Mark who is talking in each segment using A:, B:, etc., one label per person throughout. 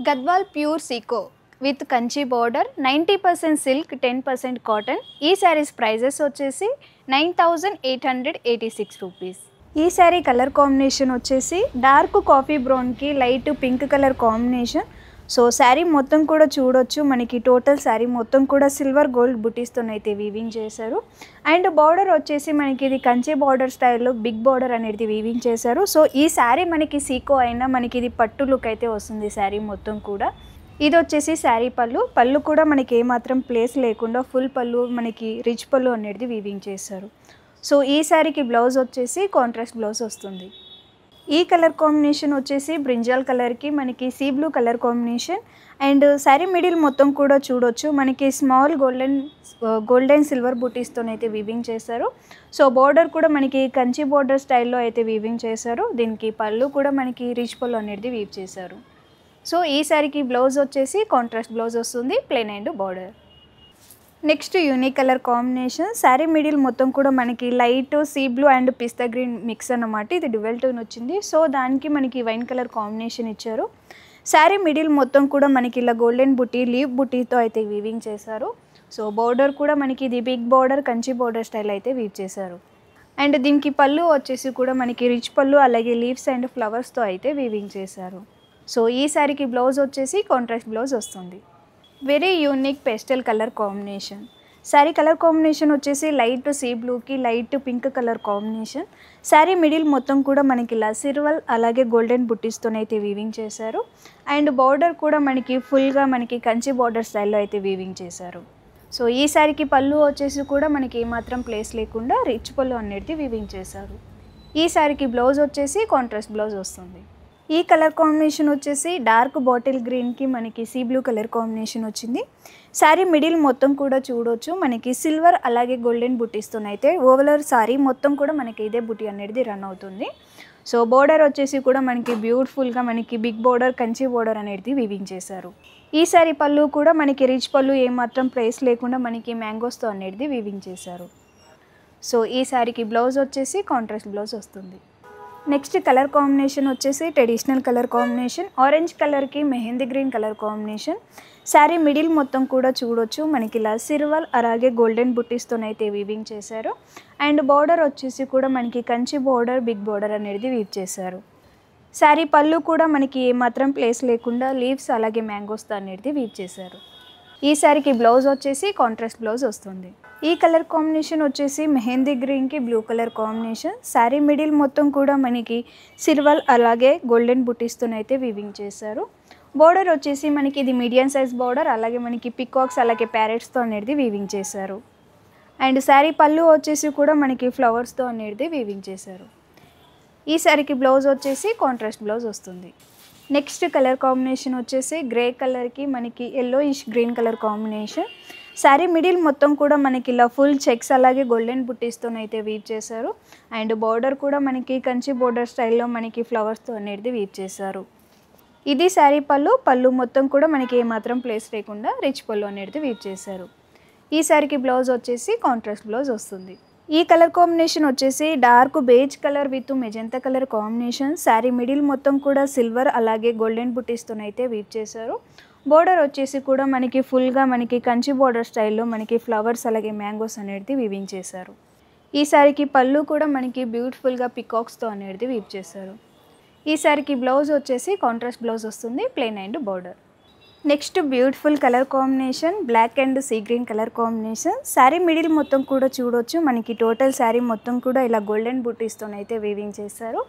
A: Gadwal pure సీకో with Kanchi border 90% silk 10% cotton. ఈ saris prices వచ్చేసి 9886 రూపీస్. ఈ శారీ కలర్ కాంబినేషన్ వచ్చేసి డార్క్ కాఫీ బ్రౌన్కి light pink colour combination. So sari మొత్తం కూడా చూడొచ్చు, మనకి టోటల్ శారీ మొత్తం కూడా సిల్వర్ గోల్డ్ బుటీస్తోనైతే వీవింగ్ చేశారు. అండ్ బార్డర్ వచ్చేసి మనకి ఇది కంచి బార్డర్ స్టైల్లో బిగ్ బార్డర్ అనేది వీవింగ్ చేశారు. సో ఈ శారీ మనకి సీకో అయినా మనకి ఇది పట్టు లుక్ అయితే వస్తుంది శారీ మొత్తం కూడా. ఇది వచ్చేసి శారీ పళ్ళు కూడా మనకి ఏమాత్రం ప్లేస్ లేకుండా ఫుల్ పళ్ళు మనకి రిచ్ పళ్ళు అనేది వీవింగ్ చేశారు. సో ఈ శారీకి బ్లౌజ్ వచ్చేసి కాంట్రాస్ట్ బ్లౌజ్ వస్తుంది. ఈ కలర్ కాంబినేషన్ వచ్చేసి బ్రింజాల్ కలర్కి మనకి sea blue colour combination. And sari middle మొత్తం కూడా చూడొచ్చు, మనకి స్మాల్ గోల్డెన్ సిల్వర్ బూటీస్తోనైతే వీవింగ్ చేశారు. సో బార్డర్ కూడా మనకి కంచి బార్డర్ స్టైల్లో అయితే వీవింగ్ చేశారు. దీనికి పళ్ళు కూడా మనకి రిచ్ పళ్ళు అనేది వీవ్ చేశారు. సో ఈ శారీకి బ్లౌజ్ వచ్చేసి కాంట్రాస్ట్ బ్లౌజ్ వస్తుంది, plain and border. Next unique colour combination. Sari middle మొత్తం కూడా మనకి light sea blue and pista green mix అన్నమాట. ఇది డ్యువెల్ టోన్ వచ్చింది. సో దానికి మనకి వైన్ కలర్ కాంబినేషన్ ఇచ్చారు. శారీ మిడిల్ మొత్తం కూడా మనకి ఇలా గోల్డెన్ బుటీ లీవ్ బుటీతో అయితే వీవింగ్ చేశారు. సో బార్డర్ కూడా మనకి ఇది big border Kanchi border style అయితే వీవ్ చేశారు. అండ్ దీనికి పళ్ళు వచ్చేసి కూడా మనకి రిచ్ పళ్ళు అలాగే లీవ్స్ అండ్ ఫ్లవర్స్తో అయితే వీవింగ్ చేశారు. సో ఈ శారీకి బ్లౌజ్ వచ్చేసి కాంట్రాస్ట్ బ్లౌజ్ వస్తుంది. Very unique pastel colour combination. Sari colour combination వచ్చేసి లైట్ సీ బ్లూకి light pink colour combination. Sari middle మొత్తం కూడా మనకి ఇలా సిల్వర్ అలాగే గోల్డెన్ బుట్టీస్తోనైతే వీవింగ్ చేశారు. అండ్ బార్డర్ కూడా మనకి ఫుల్గా మనకి కంచి బార్డర్ స్టైల్లో అయితే వీవింగ్ చేశారు. సో ఈ శారీకి పళ్ళు వచ్చేసి కూడా మనకి ఏమాత్రం ప్లేస్ లేకుండా రిచ్ పళ్ళు అనేది వీవింగ్ చేశారు. ఈ శారీకి బ్లౌజ్ వచ్చేసి కాంట్రాస్ట్ బ్లౌజ్ వస్తుంది. ఈ కలర్ కాంబినేషన్ వచ్చేసి డార్క్ బాటిల్ గ్రీన్కి మనకి సీ బ్లూ కలర్ కాంబినేషన్ వచ్చింది. శారీ మిడిల్ మొత్తం కూడా చూడొచ్చు, మనకి సిల్వర్ అలాగే గోల్డెన్ బుటీస్తోనైతే ఓవరాల్ శారీ మొత్తం కూడా మనకి ఇదే బుటీ అనేది రన్ అవుతుంది. సో బోర్డర్ వచ్చేసి కూడా మనకి బ్యూటిఫుల్గా మనకి బిగ్ బోర్డర్ కంచి బోర్డర్ అనేది వీవింగ్ చేశారు. ఈ శారీ పళ్ళు కూడా మనకి రిచ్ పళ్ళు ఏమాత్రం ప్లేస్ లేకుండా మనకి మ్యాంగోస్తో అనేది వీవింగ్ చేశారు. సో ఈ శారీకి బ్లౌజ్ వచ్చేసి కాంట్రాస్ట్ బ్లౌజ్ వస్తుంది. నెక్స్ట్ కలర్ కాంబినేషన్ వచ్చేసి ట్రెడిషనల్ కలర్ కాంబినేషన్. ఆరెంజ్ కలర్కి mehndi green colour combination. Sari middle మొత్తం కూడా చూడొచ్చు, మనకి ఇలా సిల్వర్ అలాగే గోల్డెన్ బుట్టీస్తోనైతే వీవింగ్ చేశారు. అండ్ బార్డర్ వచ్చేసి కూడా మనకి కంచి బార్డర్ బిగ్ బార్డర్ అనేది వీవ్ చేశారు. శారీ పళ్ళు కూడా మనకి ఏమాత్రం ప్లేస్ లేకుండా లీవ్స్ అలాగే మ్యాంగోస్తో అనేది వీవ్ చేశారు. ఈ శారీకి బ్లౌజ్ వచ్చేసి కాంట్రాస్ట్ బ్లౌజ్ వస్తుంది. ఈ కలర్ కాంబినేషన్ వచ్చేసి మెహందీ గ్రీన్కి blue colour combination. Sari middle మొత్తం కూడా మనకి సిల్వర్ అలాగే గోల్డెన్ బుటీస్తోనైతే వీవింగ్ చేశారు. బార్డర్ వచ్చేసి మనకి ఇది మీడియం సైజ్ బార్డర్ అలాగే మనకి పికాక్స్ అలాగే ప్యారెట్స్తో అనేది వీవింగ్ చేశారు. అండ్ శారీ పళ్ళు వచ్చేసి కూడా మనకి ఫ్లవర్స్తో అనేది వీవింగ్ చేశారు. ఈ శారీకి బ్లౌజ్ వచ్చేసి కాంట్రాస్ట్ బ్లౌజ్ వస్తుంది. నెక్స్ట్ కలర్ కాంబినేషన్ వచ్చేసి గ్రే కలర్కి మనకి yellowish green colour combination. Sari middle మొత్తం కూడా మనకి ఇలా ఫుల్ చెక్స్ అలాగే గోల్డెన్ బుట్టీస్తోనైతే వీవ్ చేశారు. అండ్ బార్డర్ కూడా మనకి కంచి బార్డర్ స్టైల్లో మనకి ఫ్లవర్స్తో అనేది వీవ్ చేశారు. ఇది శారీ పళ్ళు మొత్తం కూడా మనకి ఏమాత్రం ప్లేస్ లేకుండా రిచ్ పళ్ళు అనేది వీవ్ చేశారు. ఈ శారీకి బ్లౌజ్ వచ్చేసి కాంట్రాస్ట్ బ్లౌజ్ వస్తుంది. ఈ కలర్ కాంబినేషన్ వచ్చేసి dark beige colour with magenta colour combination. Sari middle మొత్తం కూడా సిల్వర్ అలాగే గోల్డెన్ బుటీస్తోనైతే వీవ్ చేశారు. బోర్డర్ వచ్చేసి కూడా మనకి ఫుల్గా మనకి కంచి బోర్డర్ స్టైల్లో మనకి ఫ్లవర్స్ అలాగే మ్యాంగోస్ అనేది వీవింగ్ చేశారు. ఈ శారీకి పళ్ళు కూడా మనకి బ్యూటిఫుల్గా పికాక్స్తో అనేది వీవ్ చేశారు. ఈ శారీకి బ్లౌజ్ వచ్చేసి కాంట్రాస్ట్ బ్లౌజ్ వస్తుంది, plain and border. Next beautiful colour combination black and sea green colour combination. Sari middle మొత్తం కూడా చూడొచ్చు, మనకి టోటల్ శారీ మొత్తం కూడా ఇలా గోల్డెన్ బుటీస్తోనైతే వీవింగ్ చేశారు.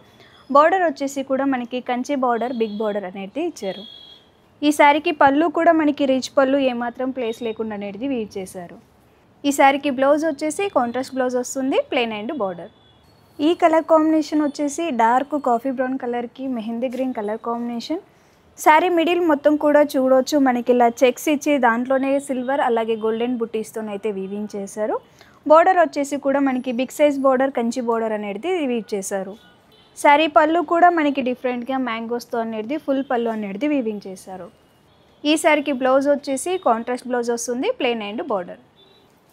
A: బార్డర్ వచ్చేసి కూడా మనకి కంచి బార్డర్ బిగ్ బార్డర్ అనేది ఇచ్చారు. ఈ శారీకి పళ్ళు కూడా మనకి రిచ్ పళ్ళు ఏమాత్రం ప్లేస్ లేకుండా అనేది వీవ్ చేశారు. ఈ శారీకి బ్లౌజ్ వచ్చేసి కాంట్రాస్ట్ బ్లౌజ్ వస్తుంది, ప్లెయిన్ అండ్ బార్డర్. ఈ కలర్ కాంబినేషన్ వచ్చేసి డార్క్ కాఫీ బ్రౌన్ కలర్కి mehndi green colour combination. Sari middle మొత్తం కూడా చూడొచ్చు, మనకి ఇలా చెక్స్ ఇచ్చి దాంట్లోనే సిల్వర్ అలాగే గోల్డెన్ బుట్టీస్తోనైతే వీవింగ్ చేశారు. బార్డర్ వచ్చేసి కూడా మనకి big size border Kanchi border అనేది వీవ్ చేశారు. శారీ పళ్ళు కూడా మనకి డిఫరెంట్గా మ్యాంగోస్తో అనేది ఫుల్ పళ్ళు అనేది వీవింగ్ చేశారు. ఈ శారీకి బ్లౌజ్ వచ్చేసి కాంట్రాస్ట్ బ్లౌజ్ వస్తుంది, ప్లెయిన్ అండ్ బార్డర్.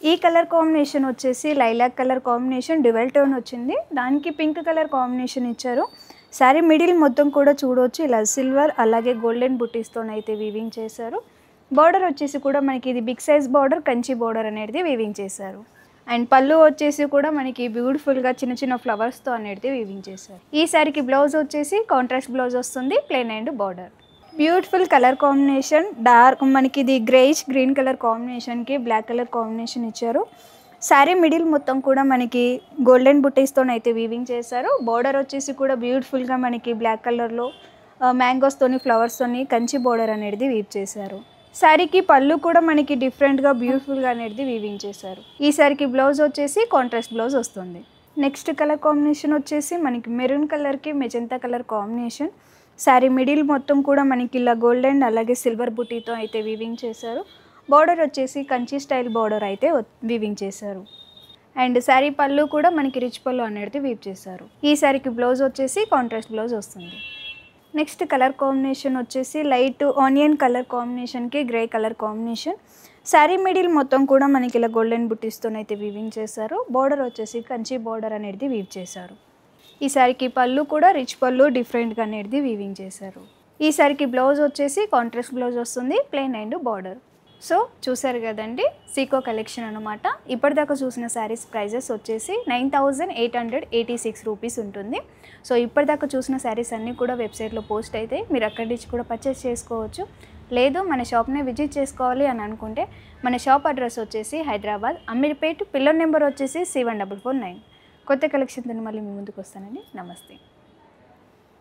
A: ఈ కలర్ కాంబినేషన్ వచ్చేసి lilac colour combination dual tone వచ్చింది, దానికి పింక్ కలర్ కాంబినేషన్ ఇచ్చారు. శారీ మిడిల్ మొత్తం కూడా చూడవచ్చు ఇలా సిల్వర్ అలాగే గోల్డెన్ బుటీస్తోనైతే వీవింగ్ చేశారు. బార్డర్ వచ్చేసి కూడా మనకి ఇది big size border, Kanchi border అనేది వీవింగ్ చేశారు. అండ్ పళ్ళు వచ్చేసి కూడా మనకి బ్యూటిఫుల్గా చిన్న చిన్న ఫ్లవర్స్తో అనేది వీవింగ్ చేశారు. ఈ శారీకి బ్లౌజ్ వచ్చేసి కాంట్రాస్ట్ బ్లౌజ్ వస్తుంది, plain and border. Beautiful colour combination, dark మనకి ఇది గ్రేయిష్ గ్రీన్ కలర్ కాంబినేషన్కి బ్లాక్ కలర్ కాంబినేషన్ ఇచ్చారు. శారీ మిడిల్ మొత్తం కూడా మనకి గోల్డెన్ బుటీస్తోనైతే వీవింగ్ చేశారు. బార్డర్ వచ్చేసి కూడా బ్యూటిఫుల్గా మనకి బ్లాక్ కలర్లో మ్యాంగోస్తోని ఫ్లవర్స్తోని కంచి బార్డర్ అనేది వీవ్ చేశారు. శారీకి పళ్ళు కూడా మనకి డిఫరెంట్గా బ్యూటిఫుల్గా అనేది వీవింగ్ చేశారు. ఈ శారీకి బ్లౌజ్ వచ్చేసి కాంట్రాస్ట్ బ్లౌజ్ వస్తుంది. నెక్స్ట్ కలర్ కాంబినేషన్ వచ్చేసి మనకి మెరూన్ కలర్కి magenta colour combination. Sari middle మొత్తం కూడా మనకి ఇలా గోల్డెన్ అలాగే సిల్వర్ బుటీతో అయితే వీవింగ్ చేశారు. బార్డర్ వచ్చేసి కంచి స్టైల్ బార్డర్ అయితే వీవింగ్ చేశారు. అండ్ శారీ పళ్ళు కూడా మనకి రిచ్ పళ్ళు అనేది వీవ్ చేశారు. ఈ శారీకి బ్లౌజ్ వచ్చేసి కాంట్రాస్ట్ బ్లౌజ్ వస్తుంది. నెక్స్ట్ కలర్ కాంబినేషన్ వచ్చేసి లైట్ ఆనియన్ కలర్ కాంబినేషన్కి grey colour combination. Sari middle మొత్తం కూడా మనకి ఇలా గోల్డెన్ బుటీస్తోనైతే వీవింగ్ చేశారు. బార్డర్ వచ్చేసి కంచి బార్డర్ అనేది వీవ్ చేశారు. ఈ శారీకి పళ్ళు కూడా రిచ్ పళ్ళు డిఫరెంట్గా అనేది వీవింగ్ చేశారు. ఈ శారీకి బ్లౌజ్ వచ్చేసి కాంట్రాస్ట్ బ్లౌజ్ వస్తుంది, ప్లెయిన్ అండ్ బార్డర్. సో చూసారు కదండి సీకో కలెక్షన్ అనమాట. ఇప్పటిదాకా చూసిన శారీస్ ప్రైజెస్ వచ్చేసి 9886 రూపీస్ ఉంటుంది. సో ఇప్పటిదాకా చూసిన శారీస్ అన్నీ కూడా వెబ్సైట్లో పోస్ట్ అయితే మీరు అక్కడి నుంచి కూడా పర్చేస్ చేసుకోవచ్చు. లేదు మన షాప్ని విజిట్ చేసుకోవాలి అని అనుకుంటే మన షాప్ అడ్రస్ వచ్చేసి హైదరాబాద్ అమీర్పేట్, పిల్లర్ నెంబర్ వచ్చేసి 7449. కొత్త కలెక్షన్తో మళ్ళీ మీ ముందుకు వస్తానండి. నమస్తే.